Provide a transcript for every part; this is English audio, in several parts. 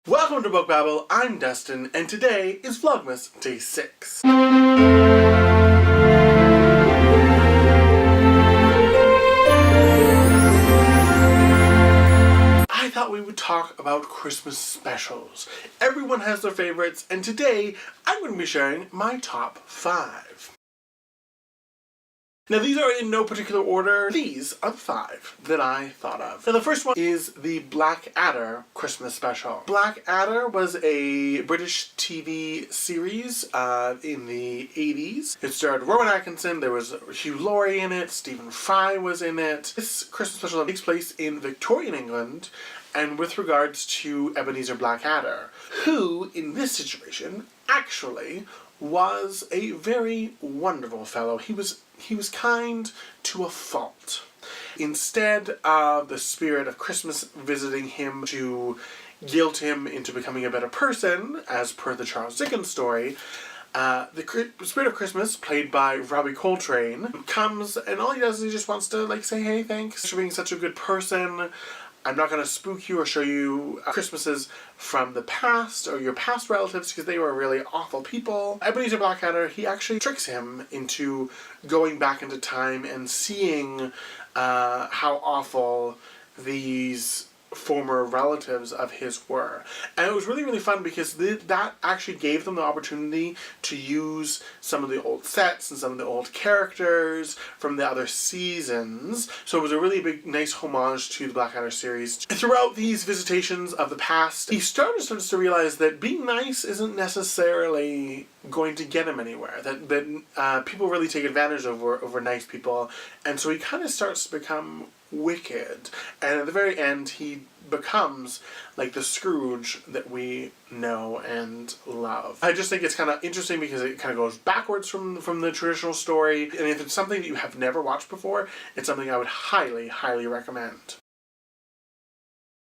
Welcome to Book Babble, I'm Dustin, and today is Vlogmas Day 6. I thought we would talk about Christmas specials. Everyone has their favorites, and today I'm going to be sharing my top 5. Now these are in no particular order. These are the 5 that I thought of. Now the first one is the Blackadder Christmas special. Blackadder was a British TV series in the 80s. It starred Rowan Atkinson, there was Hugh Laurie in it, Stephen Fry was in it. This Christmas special takes place in Victorian England and with regards to Ebenezer Blackadder, who in this situation actually was a very wonderful fellow. He was kind to a fault. Instead of the spirit of Christmas visiting him to guilt him into becoming a better person, as per the Charles Dickens story, the spirit of Christmas, played by Robbie Coltrane, comes and all he does is he just wants to say, hey, thanks for being such a good person. I'm not going to spook you or show you Christmases from the past or your past relatives because they were really awful people. Ebenezer Blackadder, he actually tricks him into going back into time and seeing how awful these former relatives of his were. And it was really, really fun because that actually gave them the opportunity to use some of the old sets and some of the old characters from the other seasons. So it was a really big, nice homage to the Blackadder series. Throughout these visitations of the past, he starts to realize that being nice isn't necessarily going to get him anywhere. That people really take advantage over nice people. And so he kind of starts to become wicked, and at the very end he becomes like the Scrooge that we know and love. I just think it's kind of interesting because it kind of goes backwards from the traditional story, and if it's something that you have never watched before, it's something I would highly, highly recommend.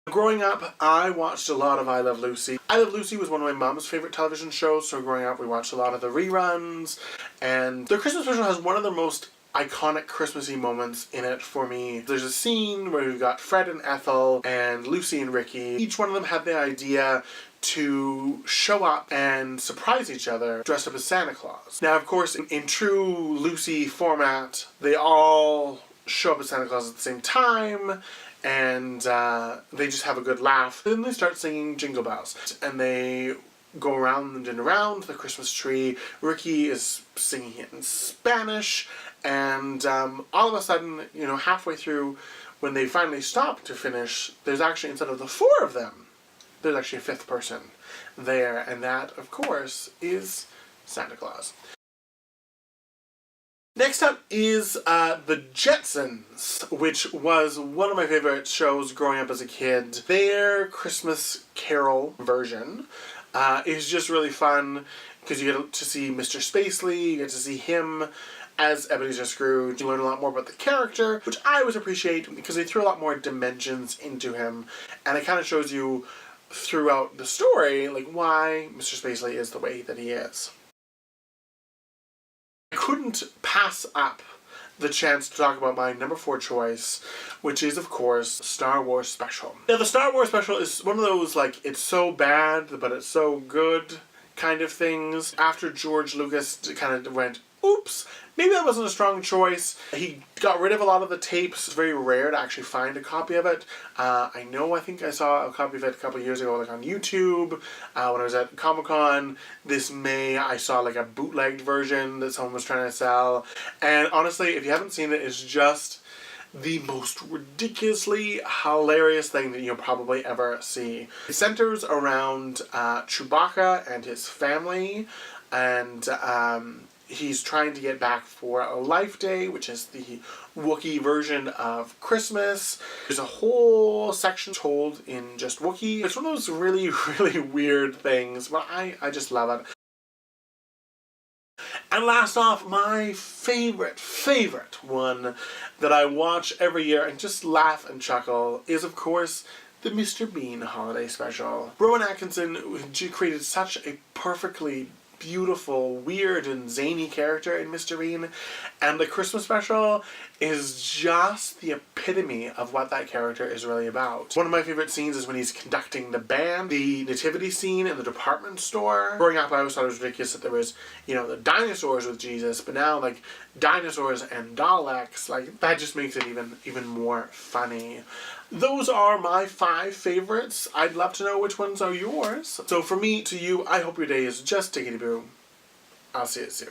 Growing up, I watched a lot of I Love Lucy. I Love Lucy was one of my mom's favorite television shows, so growing up we watched a lot of the reruns, and the Christmas special has one of the most iconic Christmassy moments in it for me. There's a scene where we've got Fred and Ethel and Lucy and Ricky. Each one of them had the idea to show up and surprise each other dressed up as Santa Claus. Now, of course, in true Lucy format, they all show up as Santa Claus at the same time, and they just have a good laugh. Then they start singing Jingle Bells, and they go around and around the Christmas tree. Ricky is singing it in Spanish, and all of a sudden, halfway through, when they finally stop to finish, there's actually, instead of the 4 of them, there's actually a 5th person there, and that, of course, is Santa Claus. Next up is the Jetsons, which was one of my favorite shows growing up as a kid. Their Christmas Carol version is just really fun because you get to see Mr. Spacely, you get to see him as Ebenezer Scrooge. You learn a lot more about the character, which I always appreciate because they threw a lot more dimensions into him, and it kind of shows you throughout the story why Mr. Spacely is the way that he is. I couldn't pass up the chance to talk about my number 4 choice, which is, of course, Star Wars Special. Now, the Star Wars Special is one of those, it's so bad, but it's so good kind of things. After George Lucas kind of went, oops, maybe that wasn't a strong choice. He got rid of a lot of the tapes. It's very rare to actually find a copy of it. I think I saw a copy of it a couple of years ago, on YouTube. When I was at Comic-Con this May, I saw a bootlegged version that someone was trying to sell. And honestly, if you haven't seen it, it's just the most ridiculously hilarious thing that you'll probably ever see. It centers around Chewbacca and his family, and he's trying to get back for a Life Day, which is the Wookiee version of Christmas. There's a whole section told in just Wookiee. It's one of those really, really weird things, but I just love it. And last off, my favorite one that I watch every year and just laugh and chuckle is, of course, the Mr. Bean Holiday Special. Rowan Atkinson created such a perfectly beautiful, weird, and zany character in Mr. Bean. And the Christmas special is just the epitome of what that character is really about. One of my favorite scenes is when he's conducting the band, the nativity scene in the department store. Growing up, I always thought it was ridiculous that there was, you know, the dinosaurs with Jesus, but now, like, dinosaurs and Daleks, like, that just makes it even more funny. Those are my 5 favorites. I'd love to know which ones are yours. So from me to you, I hope your day is just tickety-boo. I'll see you soon.